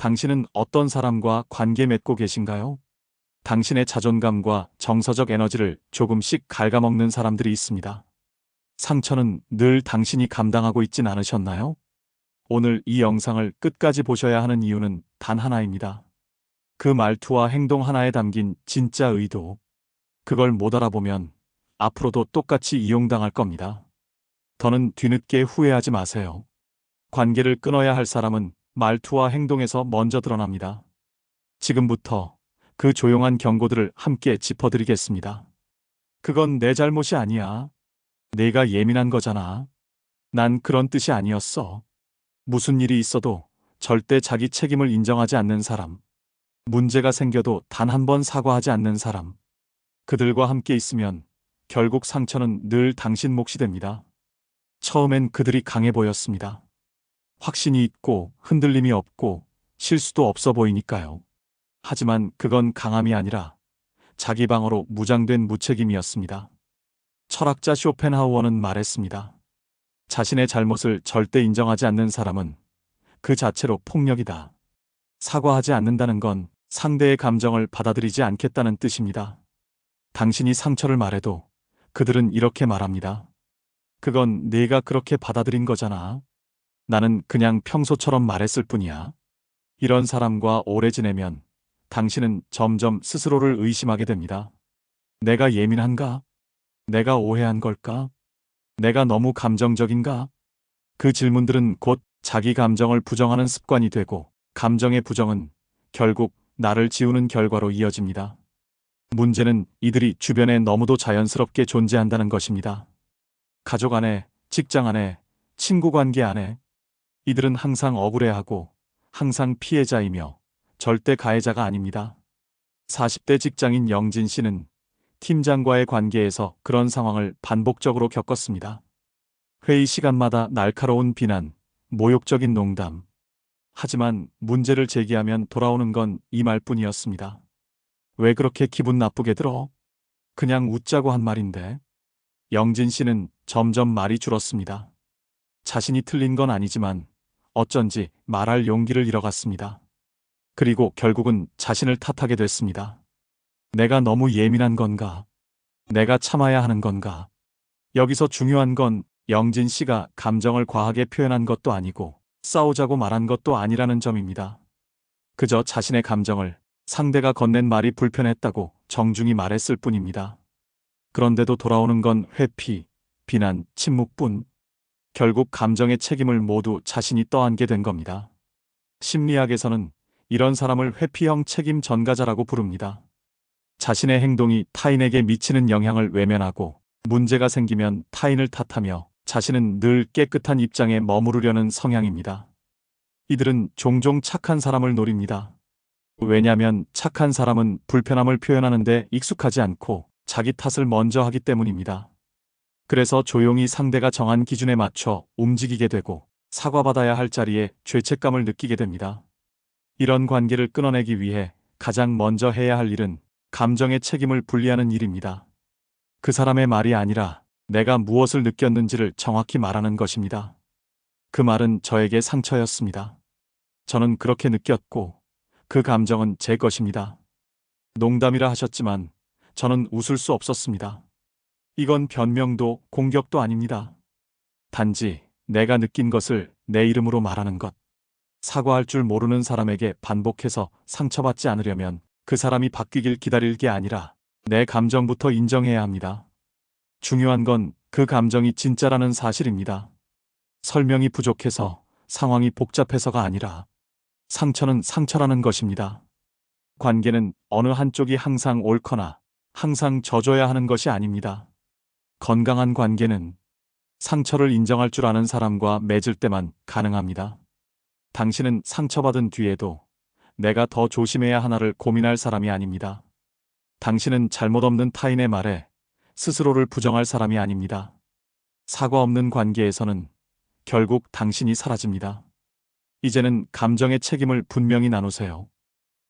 당신은 어떤 사람과 관계 맺고 계신가요? 당신의 자존감과 정서적 에너지를 조금씩 갉아먹는 사람들이 있습니다. 상처는 늘 당신이 감당하고 있진 않으셨나요? 오늘 이 영상을 끝까지 보셔야 하는 이유는 단 하나입니다. 그 말투와 행동 하나에 담긴 진짜 의도. 그걸 못 알아보면 앞으로도 똑같이 이용당할 겁니다. 더는 뒤늦게 후회하지 마세요. 관계를 끊어야 할 사람은 말투와 행동에서 먼저 드러납니다. 지금부터 그 조용한 경고들을 함께 짚어드리겠습니다. 그건 내 잘못이 아니야. 내가 예민한 거잖아. 난 그런 뜻이 아니었어. 무슨 일이 있어도 절대 자기 책임을 인정하지 않는 사람. 문제가 생겨도 단 한 번 사과하지 않는 사람. 그들과 함께 있으면 결국 상처는 늘 당신 몫이 됩니다. 처음엔 그들이 강해 보였습니다. 확신이 있고 흔들림이 없고 실수도 없어 보이니까요. 하지만 그건 강함이 아니라 자기 방어로 무장된 무책임이었습니다. 철학자 쇼펜하우어는 말했습니다. 자신의 잘못을 절대 인정하지 않는 사람은 그 자체로 폭력이다. 사과하지 않는다는 건 상대의 감정을 받아들이지 않겠다는 뜻입니다. 당신이 상처를 말해도 그들은 이렇게 말합니다. 그건 내가 그렇게 받아들인 거잖아. 나는 그냥 평소처럼 말했을 뿐이야. 이런 사람과 오래 지내면 당신은 점점 스스로를 의심하게 됩니다. 내가 예민한가? 내가 오해한 걸까? 내가 너무 감정적인가? 그 질문들은 곧 자기 감정을 부정하는 습관이 되고, 감정의 부정은 결국 나를 지우는 결과로 이어집니다. 문제는 이들이 주변에 너무도 자연스럽게 존재한다는 것입니다. 가족 안에, 직장 안에, 친구 관계 안에 이들은 항상 억울해하고 항상 피해자이며 절대 가해자가 아닙니다. 40대 직장인 영진 씨는 팀장과의 관계에서 그런 상황을 반복적으로 겪었습니다. 회의 시간마다 날카로운 비난, 모욕적인 농담. 하지만 문제를 제기하면 돌아오는 건 이 말뿐이었습니다. 왜 그렇게 기분 나쁘게 들어? 그냥 웃자고 한 말인데. 영진 씨는 점점 말이 줄었습니다. 자신이 틀린 건 아니지만 어쩐지 말할 용기를 잃어갔습니다. 그리고 결국은 자신을 탓하게 됐습니다. 내가 너무 예민한 건가? 내가 참아야 하는 건가? 여기서 중요한 건 영진 씨가 감정을 과하게 표현한 것도 아니고 싸우자고 말한 것도 아니라는 점입니다. 그저 자신의 감정을 상대가 건넨 말이 불편했다고 정중히 말했을 뿐입니다. 그런데도 돌아오는 건 회피, 비난, 침묵뿐. 결국 감정의 책임을 모두 자신이 떠안게 된 겁니다. 심리학에서는 이런 사람을 회피형 책임 전가자라고 부릅니다. 자신의 행동이 타인에게 미치는 영향을 외면하고 문제가 생기면 타인을 탓하며 자신은 늘 깨끗한 입장에 머무르려는 성향입니다. 이들은 종종 착한 사람을 노립니다. 왜냐하면 착한 사람은 불편함을 표현하는데 익숙하지 않고 자기 탓을 먼저 하기 때문입니다. 그래서 조용히 상대가 정한 기준에 맞춰 움직이게 되고 사과받아야 할 자리에 죄책감을 느끼게 됩니다. 이런 관계를 끊어내기 위해 가장 먼저 해야 할 일은 감정의 책임을 분리하는 일입니다. 그 사람의 말이 아니라 내가 무엇을 느꼈는지를 정확히 말하는 것입니다. 그 말은 저에게 상처였습니다. 저는 그렇게 느꼈고 그 감정은 제 것입니다. 농담이라 하셨지만 저는 웃을 수 없었습니다. 이건 변명도 공격도 아닙니다. 단지 내가 느낀 것을 내 이름으로 말하는 것. 사과할 줄 모르는 사람에게 반복해서 상처받지 않으려면 그 사람이 바뀌길 기다릴 게 아니라 내 감정부터 인정해야 합니다. 중요한 건 그 감정이 진짜라는 사실입니다. 설명이 부족해서, 상황이 복잡해서가 아니라 상처는 상처라는 것입니다. 관계는 어느 한쪽이 항상 옳거나 항상 져줘야 하는 것이 아닙니다. 건강한 관계는 상처를 인정할 줄 아는 사람과 맺을 때만 가능합니다. 당신은 상처받은 뒤에도 내가 더 조심해야 하나를 고민할 사람이 아닙니다. 당신은 잘못 없는 타인의 말에 스스로를 부정할 사람이 아닙니다. 사과 없는 관계에서는 결국 당신이 사라집니다. 이제는 감정의 책임을 분명히 나누세요.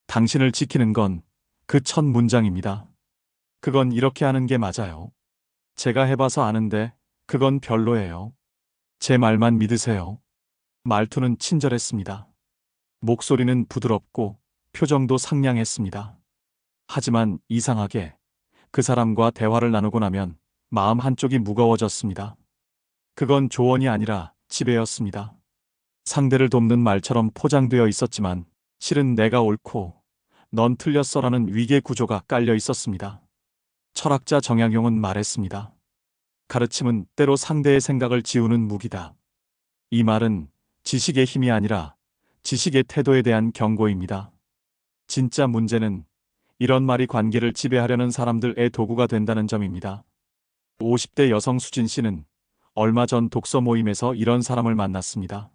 당신을 지키는 건 그 첫 문장입니다. 그건 이렇게 하는 게 맞아요. 제가 해봐서 아는데 그건 별로예요. 제 말만 믿으세요. 말투는 친절했습니다. 목소리는 부드럽고 표정도 상냥했습니다. 하지만 이상하게 그 사람과 대화를 나누고 나면 마음 한쪽이 무거워졌습니다. 그건 조언이 아니라 지배였습니다. 상대를 돕는 말처럼 포장되어 있었지만 실은 내가 옳고 넌 틀렸어라는 위계 구조가 깔려 있었습니다. 철학자 정약용은 말했습니다. 가르침은 때로 상대의 생각을 지우는 무기다. 이 말은 지식의 힘이 아니라 지식의 태도에 대한 경고입니다. 진짜 문제는 이런 말이 관계를 지배하려는 사람들의 도구가 된다는 점입니다. 50대 여성 수진 씨는 얼마 전 독서 모임에서 이런 사람을 만났습니다.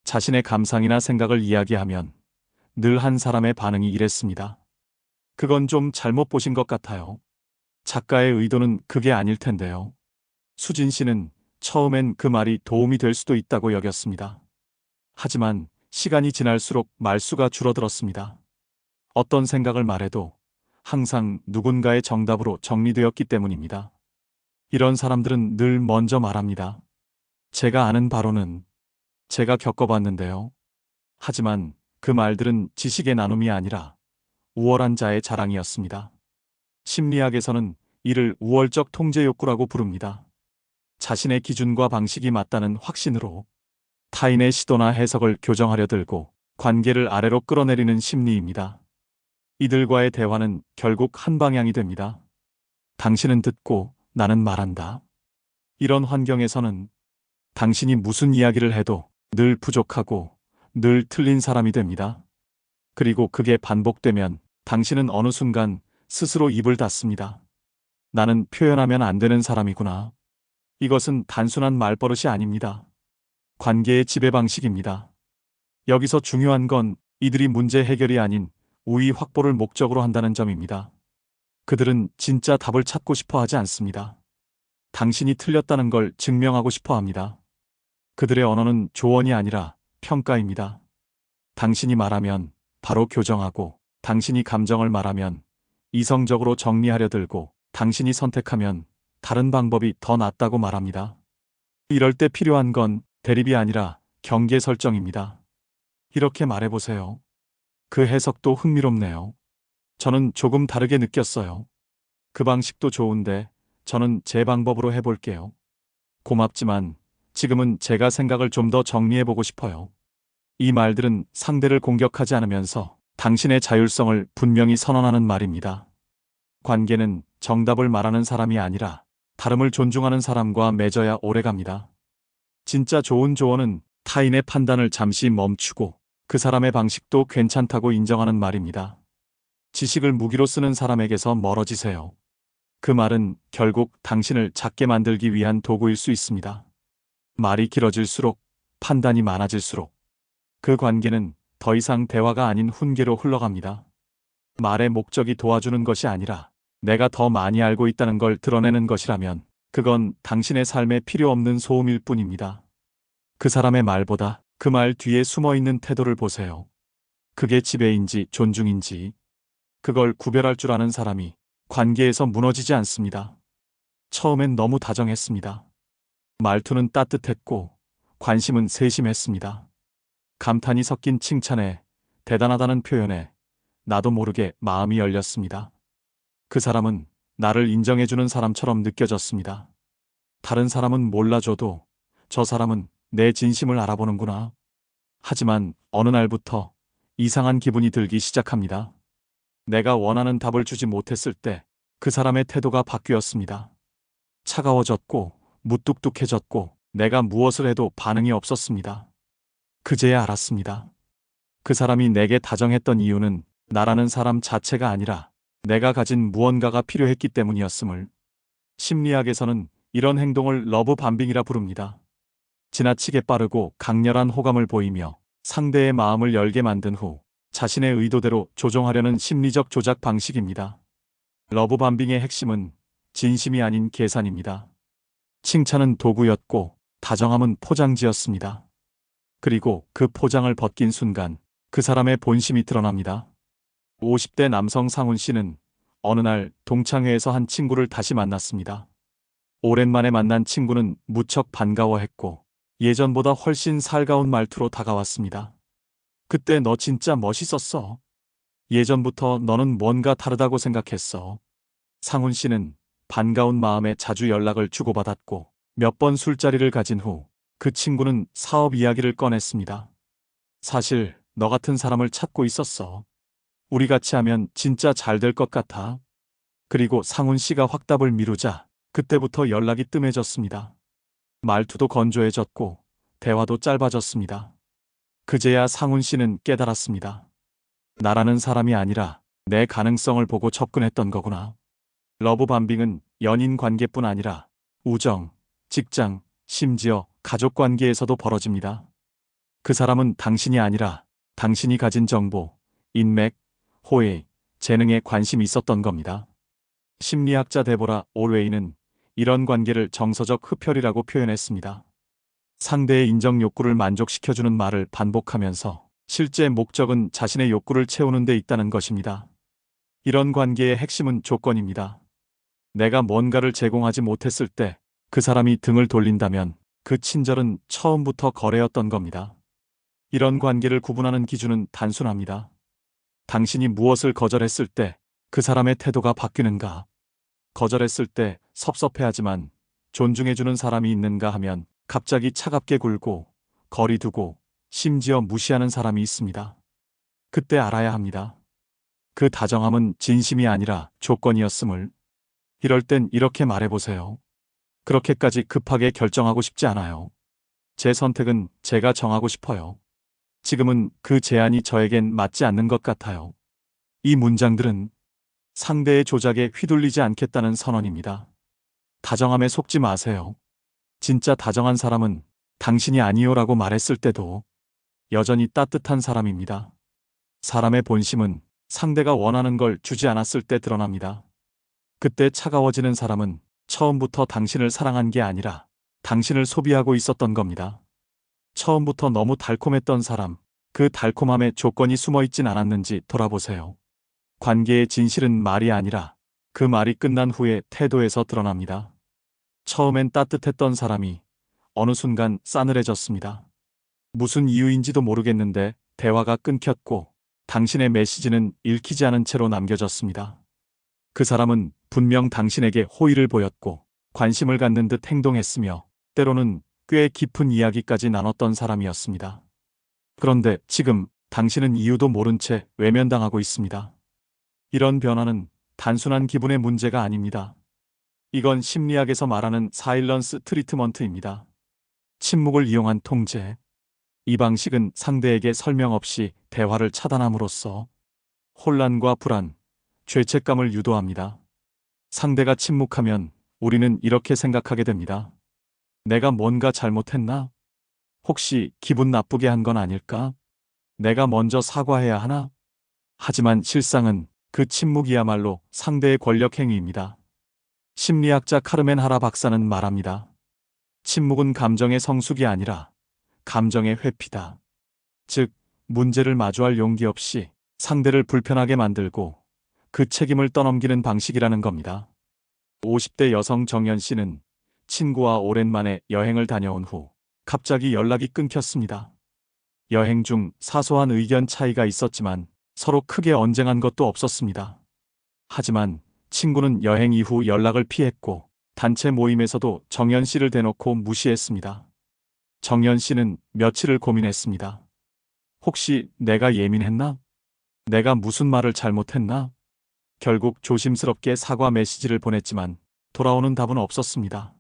자신의 감상이나 생각을 이야기하면 늘 한 사람의 반응이 이랬습니다. 그건 좀 잘못 보신 것 같아요. 작가의 의도는 그게 아닐 텐데요. 수진 씨는 처음엔 그 말이 도움이 될 수도 있다고 여겼습니다. 하지만 시간이 지날수록 말수가 줄어들었습니다. 어떤 생각을 말해도 항상 누군가의 정답으로 정리되었기 때문입니다. 이런 사람들은 늘 먼저 말합니다. 제가 아는 바로는 제가 겪어봤는데요. 하지만 그 말들은 지식의 나눔이 아니라 우월한 자의 자랑이었습니다. 심리학에서는 이를 우월적 통제 욕구라고 부릅니다. 자신의 기준과 방식이 맞다는 확신으로 타인의 시도나 해석을 교정하려 들고 관계를 아래로 끌어내리는 심리입니다. 이들과의 대화는 결국 한 방향이 됩니다. 당신은 듣고 나는 말한다. 이런 환경에서는 당신이 무슨 이야기를 해도 늘 부족하고 늘 틀린 사람이 됩니다. 그리고 그게 반복되면 당신은 어느 순간 스스로 입을 닫습니다. 나는 표현하면 안 되는 사람이구나. 이것은 단순한 말버릇이 아닙니다. 관계의 지배 방식입니다. 여기서 중요한 건 이들이 문제 해결이 아닌 우위 확보를 목적으로 한다는 점입니다. 그들은 진짜 답을 찾고 싶어 하지 않습니다. 당신이 틀렸다는 걸 증명하고 싶어 합니다. 그들의 언어는 조언이 아니라 평가입니다. 당신이 말하면 바로 교정하고, 당신이 감정을 말하면 이성적으로 정리하려 들고, 당신이 선택하면 다른 방법이 더 낫다고 말합니다. 이럴 때 필요한 건 대립이 아니라 경계 설정입니다. 이렇게 말해보세요. 그 해석도 흥미롭네요. 저는 조금 다르게 느꼈어요. 그 방식도 좋은데 저는 제 방법으로 해볼게요. 고맙지만 지금은 제가 생각을 좀 더 정리해보고 싶어요. 이 말들은 상대를 공격하지 않으면서 당신의 자율성을 분명히 선언하는 말입니다. 관계는 정답을 말하는 사람이 아니라 다름을 존중하는 사람과 맺어야 오래갑니다. 진짜 좋은 조언은 타인의 판단을 잠시 멈추고 그 사람의 방식도 괜찮다고 인정하는 말입니다. 지식을 무기로 쓰는 사람에게서 멀어지세요. 그 말은 결국 당신을 작게 만들기 위한 도구일 수 있습니다. 말이 길어질수록, 판단이 많아질수록 그 관계는 더 이상 대화가 아닌 훈계로 흘러갑니다. 말의 목적이 도와주는 것이 아니라 내가 더 많이 알고 있다는 걸 드러내는 것이라면 그건 당신의 삶에 필요 없는 소음일 뿐입니다. 그 사람의 말보다 그 말 뒤에 숨어 있는 태도를 보세요. 그게 지배인지 존중인지 그걸 구별할 줄 아는 사람이 관계에서 무너지지 않습니다. 처음엔 너무 다정했습니다. 말투는 따뜻했고 관심은 세심했습니다. 감탄이 섞인 칭찬에, 대단하다는 표현에 나도 모르게 마음이 열렸습니다. 그 사람은 나를 인정해주는 사람처럼 느껴졌습니다. 다른 사람은 몰라줘도 저 사람은 내 진심을 알아보는구나. 하지만 어느 날부터 이상한 기분이 들기 시작합니다. 내가 원하는 답을 주지 못했을 때 그 사람의 태도가 바뀌었습니다. 차가워졌고 무뚝뚝해졌고 내가 무엇을 해도 반응이 없었습니다. 그제야 알았습니다. 그 사람이 내게 다정했던 이유는 나라는 사람 자체가 아니라 내가 가진 무언가가 필요했기 때문이었음을. 심리학에서는 이런 행동을 러브 밤빙이라 부릅니다. 지나치게 빠르고 강렬한 호감을 보이며 상대의 마음을 열게 만든 후 자신의 의도대로 조종하려는 심리적 조작 방식입니다. 러브 밤빙의 핵심은 진심이 아닌 계산입니다. 칭찬은 도구였고 다정함은 포장지였습니다. 그리고 그 포장을 벗긴 순간 그 사람의 본심이 드러납니다. 50대 남성 상훈 씨는 어느 날 동창회에서 한 친구를 다시 만났습니다. 오랜만에 만난 친구는 무척 반가워했고 예전보다 훨씬 살가운 말투로 다가왔습니다. 그때 너 진짜 멋있었어. 예전부터 너는 뭔가 다르다고 생각했어. 상훈 씨는 반가운 마음에 자주 연락을 주고받았고 몇 번 술자리를 가진 후 그 친구는 사업 이야기를 꺼냈습니다. 사실 너 같은 사람을 찾고 있었어. 우리 같이 하면 진짜 잘 될 것 같아. 그리고 상훈 씨가 확답을 미루자 그때부터 연락이 뜸해졌습니다. 말투도 건조해졌고 대화도 짧아졌습니다. 그제야 상훈 씨는 깨달았습니다. 나라는 사람이 아니라 내 가능성을 보고 접근했던 거구나. 러브밤빙은 연인 관계뿐 아니라 우정, 직장, 심지어 가족 관계에서도 벌어집니다. 그 사람은 당신이 아니라 당신이 가진 정보, 인맥, 호의, 재능에 관심이 있었던 겁니다. 심리학자 데보라 올웨이는 이런 관계를 정서적 흡혈이라고 표현했습니다. 상대의 인정 욕구를 만족시켜주는 말을 반복하면서 실제 목적은 자신의 욕구를 채우는 데 있다는 것입니다. 이런 관계의 핵심은 조건입니다. 내가 뭔가를 제공하지 못했을 때 그 사람이 등을 돌린다면 그 친절은 처음부터 거래였던 겁니다. 이런 관계를 구분하는 기준은 단순합니다. 당신이 무엇을 거절했을 때 그 사람의 태도가 바뀌는가? 거절했을 때 섭섭해하지만 존중해주는 사람이 있는가 하면 갑자기 차갑게 굴고 거리 두고 심지어 무시하는 사람이 있습니다. 그때 알아야 합니다. 그 다정함은 진심이 아니라 조건이었음을. 이럴 땐 이렇게 말해보세요. 그렇게까지 급하게 결정하고 싶지 않아요. 제 선택은 제가 정하고 싶어요. 지금은 그 제안이 저에겐 맞지 않는 것 같아요. 이 문장들은 상대의 조작에 휘둘리지 않겠다는 선언입니다. 다정함에 속지 마세요. 진짜 다정한 사람은 당신이 아니요라고 말했을 때도 여전히 따뜻한 사람입니다. 사람의 본심은 상대가 원하는 걸 주지 않았을 때 드러납니다. 그때 차가워지는 사람은 처음부터 당신을 사랑한 게 아니라 당신을 소비하고 있었던 겁니다. 처음부터 너무 달콤했던 사람, 그 달콤함에 조건이 숨어 있진 않았는지 돌아보세요. 관계의 진실은 말이 아니라 그 말이 끝난 후에 태도에서 드러납니다. 처음엔 따뜻했던 사람이 어느 순간 싸늘해졌습니다. 무슨 이유인지도 모르겠는데 대화가 끊겼고 당신의 메시지는 읽히지 않은 채로 남겨졌습니다. 그 사람은 분명 당신에게 호의를 보였고 관심을 갖는 듯 행동했으며 때로는 꽤 깊은 이야기까지 나눴던 사람이었습니다. 그런데 지금 당신은 이유도 모른 채 외면당하고 있습니다. 이런 변화는 단순한 기분의 문제가 아닙니다. 이건 심리학에서 말하는 사일런스 트리트먼트입니다. 침묵을 이용한 통제. 이 방식은 상대에게 설명 없이 대화를 차단함으로써 혼란과 불안, 죄책감을 유도합니다. 상대가 침묵하면 우리는 이렇게 생각하게 됩니다. 내가 뭔가 잘못했나? 혹시 기분 나쁘게 한 건 아닐까? 내가 먼저 사과해야 하나? 하지만 실상은 그 침묵이야말로 상대의 권력 행위입니다. 심리학자 카르멘 하라 박사는 말합니다. 침묵은 감정의 성숙이 아니라 감정의 회피다. 즉, 문제를 마주할 용기 없이 상대를 불편하게 만들고 그 책임을 떠넘기는 방식이라는 겁니다. 50대 여성 정연 씨는 친구와 오랜만에 여행을 다녀온 후 갑자기 연락이 끊겼습니다. 여행 중 사소한 의견 차이가 있었지만 서로 크게 언쟁한 것도 없었습니다. 하지만 친구는 여행 이후 연락을 피했고 단체 모임에서도 정연 씨를 대놓고 무시했습니다. 정연 씨는 며칠을 고민했습니다. 혹시 내가 예민했나? 내가 무슨 말을 잘못했나? 결국 조심스럽게 사과 메시지를 보냈지만 돌아오는 답은 없었습니다.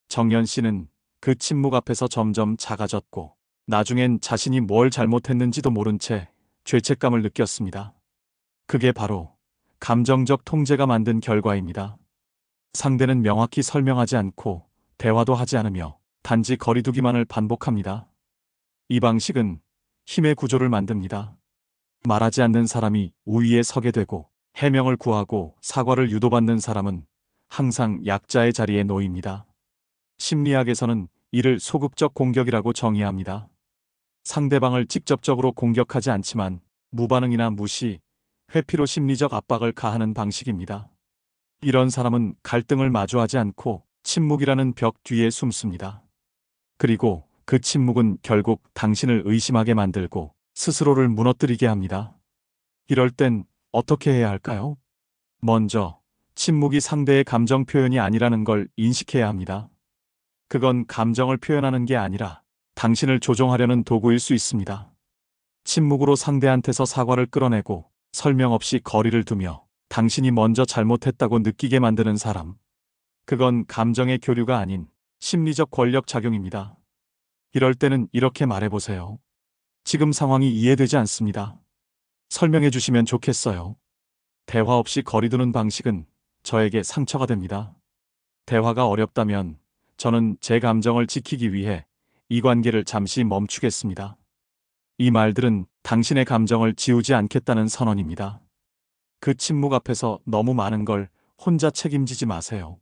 정연 씨는 그 침묵 앞에서 점점 작아졌고 나중엔 자신이 뭘 잘못했는지도 모른 채 죄책감을 느꼈습니다. 그게 바로 감정적 통제가 만든 결과입니다. 상대는 명확히 설명하지 않고 대화도 하지 않으며 단지 거리두기만을 반복합니다. 이 방식은 힘의 구조를 만듭니다. 말하지 않는 사람이 우위에 서게 되고 해명을 구하고 사과를 유도받는 사람은 항상 약자의 자리에 놓입니다. 심리학에서는 이를 소극적 공격이라고 정의합니다. 상대방을 직접적으로 공격하지 않지만 무반응이나 무시, 회피로 심리적 압박을 가하는 방식입니다. 이런 사람은 갈등을 마주하지 않고 침묵이라는 벽 뒤에 숨습니다. 그리고 그 침묵은 결국 당신을 의심하게 만들고 스스로를 무너뜨리게 합니다. 이럴 땐 어떻게 해야 할까요? 먼저, 침묵이 상대의 감정 표현이 아니라는 걸 인식해야 합니다. 그건 감정을 표현하는 게 아니라 당신을 조종하려는 도구일 수 있습니다. 침묵으로 상대한테서 사과를 끌어내고 설명 없이 거리를 두며 당신이 먼저 잘못했다고 느끼게 만드는 사람. 그건 감정의 교류가 아닌 심리적 권력 작용입니다. 이럴 때는 이렇게 말해보세요. 지금 상황이 이해되지 않습니다. 설명해 주시면 좋겠어요. 대화 없이 거리두는 방식은 저에게 상처가 됩니다. 대화가 어렵다면 저는 제 감정을 지키기 위해 이 관계를 잠시 멈추겠습니다. 이 말들은 당신의 감정을 지우지 않겠다는 선언입니다. 그 침묵 앞에서 너무 많은 걸 혼자 책임지지 마세요.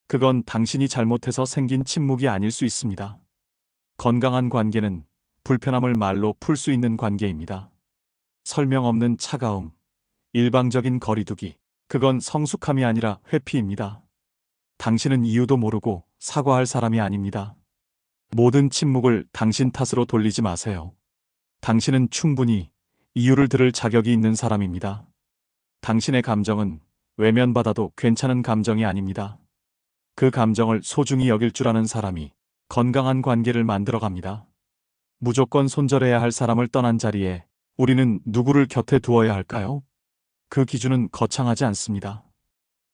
그건 당신이 잘못해서 생긴 침묵이 아닐 수 있습니다. 건강한 관계는 불편함을 말로 풀 수 있는 관계입니다. 설명 없는 차가움, 일방적인 거리두기, 그건 성숙함이 아니라 회피입니다. 당신은 이유도 모르고 사과할 사람이 아닙니다. 모든 침묵을 당신 탓으로 돌리지 마세요. 당신은 충분히 이유를 들을 자격이 있는 사람입니다. 당신의 감정은 외면받아도 괜찮은 감정이 아닙니다. 그 감정을 소중히 여길 줄 아는 사람이 건강한 관계를 만들어갑니다. 무조건 손절해야 할 사람을 떠난 자리에 우리는 누구를 곁에 두어야 할까요? 그 기준은 거창하지 않습니다.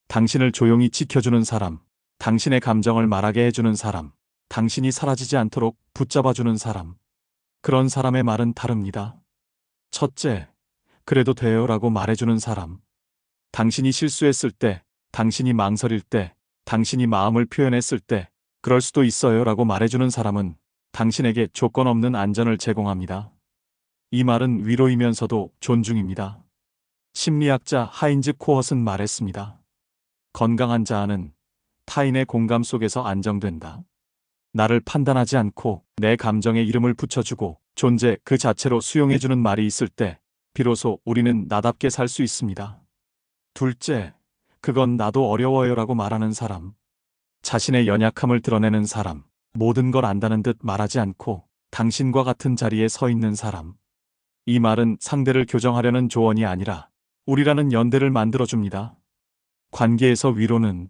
당신을 조용히 지켜주는 사람, 당신의 감정을 말하게 해주는 사람, 당신이 사라지지 않도록 붙잡아주는 사람. 그런 사람의 말은 다릅니다. 첫째, 그래도 돼요라고 말해주는 사람. 당신이 실수했을 때, 당신이 망설일 때, 당신이 마음을 표현했을 때, 그럴 수도 있어요라고 말해주는 사람은 당신에게 조건 없는 안전을 제공합니다. 이 말은 위로이면서도 존중입니다. 심리학자 하인즈 코헛은 말했습니다. 건강한 자아는 타인의 공감 속에서 안정된다. 나를 판단하지 않고 내 감정에 이름을 붙여주고 존재 그 자체로 수용해주는 말이 있을 때 비로소 우리는 나답게 살 수 있습니다. 둘째, 그건 나도 어려워요라고 말하는 사람. 자신의 연약함을 드러내는 사람. 모든 걸 안다는 듯 말하지 않고 당신과 같은 자리에 서 있는 사람. 이 말은 상대를 교정하려는 조언이 아니라 우리라는 연대를 만들어줍니다. 관계에서 위로는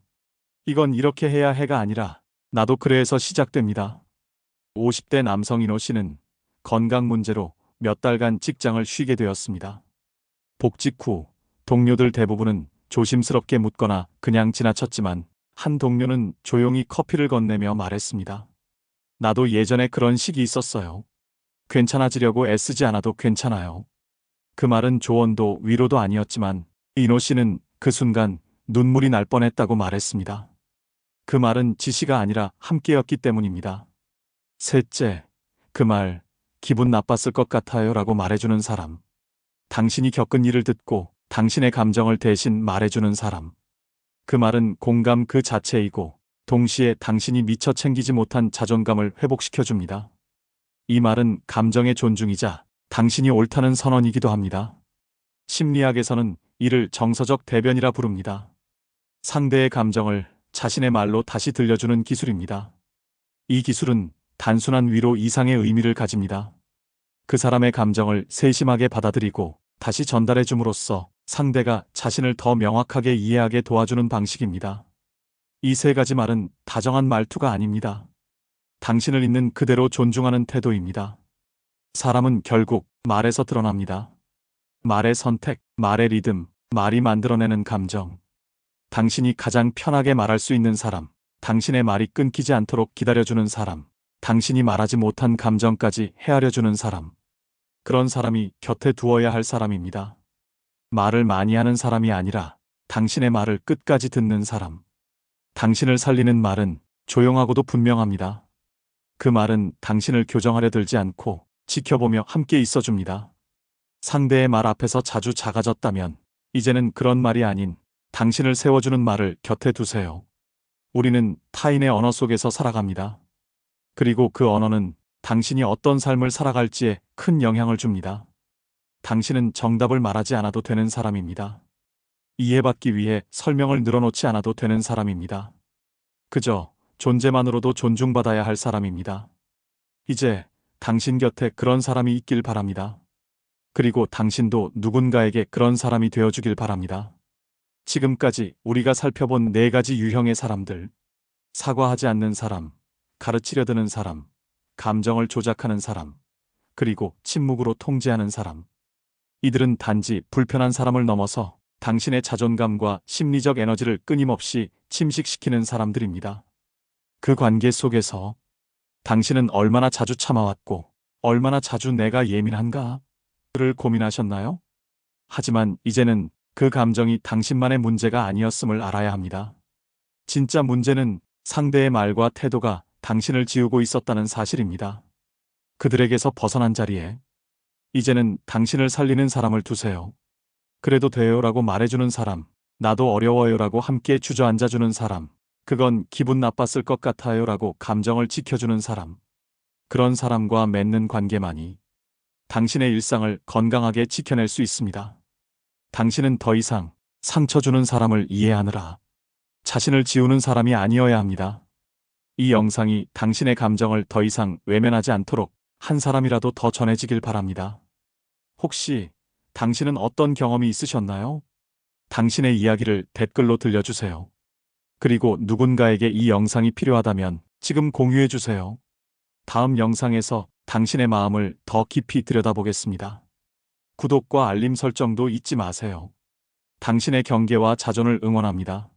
이건 이렇게 해야 해가 아니라 나도 그래에서 시작됩니다. 50대 남성 인호 씨는 건강 문제로 몇 달간 직장을 쉬게 되었습니다. 복직 후 동료들 대부분은 조심스럽게 묻거나 그냥 지나쳤지만 한 동료는 조용히 커피를 건네며 말했습니다. 나도 예전에 그런 시기 있었어요. 괜찮아지려고 애쓰지 않아도 괜찮아요. 그 말은 조언도 위로도 아니었지만 인호 씨는 그 순간 눈물이 날 뻔했다고 말했습니다. 그 말은 지시가 아니라 함께였기 때문입니다. 셋째, 그 말, 기분 나빴을 것 같아요 라고 말해주는 사람. 당신이 겪은 일을 듣고 당신의 감정을 대신 말해주는 사람. 그 말은 공감 그 자체이고 동시에 당신이 미처 챙기지 못한 자존감을 회복시켜줍니다. 이 말은 감정의 존중이자 당신이 옳다는 선언이기도 합니다. 심리학에서는 이를 정서적 대변이라 부릅니다. 상대의 감정을 자신의 말로 다시 들려주는 기술입니다. 이 기술은 단순한 위로 이상의 의미를 가집니다. 그 사람의 감정을 세심하게 받아들이고 다시 전달해 줌으로써 상대가 자신을 더 명확하게 이해하게 도와주는 방식입니다. 이 세 가지 말은 다정한 말투가 아닙니다. 당신을 있는 그대로 존중하는 태도입니다. 사람은 결국 말에서 드러납니다. 말의 선택, 말의 리듬, 말이 만들어내는 감정. 당신이 가장 편하게 말할 수 있는 사람, 당신의 말이 끊기지 않도록 기다려주는 사람, 당신이 말하지 못한 감정까지 헤아려주는 사람. 그런 사람이 곁에 두어야 할 사람입니다. 말을 많이 하는 사람이 아니라 당신의 말을 끝까지 듣는 사람. 당신을 살리는 말은 조용하고도 분명합니다. 그 말은 당신을 교정하려 들지 않고 지켜보며 함께 있어줍니다. 상대의 말 앞에서 자주 작아졌다면 이제는 그런 말이 아닌 당신을 세워주는 말을 곁에 두세요. 우리는 타인의 언어 속에서 살아갑니다. 그리고 그 언어는 당신이 어떤 삶을 살아갈지에 큰 영향을 줍니다. 당신은 정답을 말하지 않아도 되는 사람입니다. 이해받기 위해 설명을 늘어놓지 않아도 되는 사람입니다. 그저 존재만으로도 존중받아야 할 사람입니다. 이제 당신 곁에 그런 사람이 있길 바랍니다. 그리고 당신도 누군가에게 그런 사람이 되어주길 바랍니다. 지금까지 우리가 살펴본 4가지 유형의 사람들. 사과하지 않는 사람, 가르치려 드는 사람, 감정을 조작하는 사람, 그리고 침묵으로 통제하는 사람. 이들은 단지 불편한 사람을 넘어서 당신의 자존감과 심리적 에너지를 끊임없이 침식시키는 사람들입니다. 그 관계 속에서 당신은 얼마나 자주 참아왔고, 얼마나 자주 내가 예민한가? 를 고민하셨나요? 하지만 이제는 그 감정이 당신만의 문제가 아니었음을 알아야 합니다. 진짜 문제는 상대의 말과 태도가 당신을 지우고 있었다는 사실입니다. 그들에게서 벗어난 자리에 이제는 당신을 살리는 사람을 두세요. 그래도 돼요라고 말해주는 사람, 나도 어려워요라고 함께 주저앉아주는 사람, 그건 기분 나빴을 것 같아요라고 감정을 지켜주는 사람. 그런 사람과 맺는 관계만이 당신의 일상을 건강하게 지켜낼 수 있습니다. 당신은 더 이상 상처 주는 사람을 이해하느라 자신을 지우는 사람이 아니어야 합니다. 이 영상이 당신의 감정을 더 이상 외면하지 않도록 한 사람이라도 더 전해지길 바랍니다. 혹시 당신은 어떤 경험이 있으셨나요? 당신의 이야기를 댓글로 들려주세요. 그리고 누군가에게 이 영상이 필요하다면 지금 공유해주세요. 다음 영상에서 당신의 마음을 더 깊이 들여다보겠습니다. 구독과 알림 설정도 잊지 마세요. 당신의 경계와 자존을 응원합니다.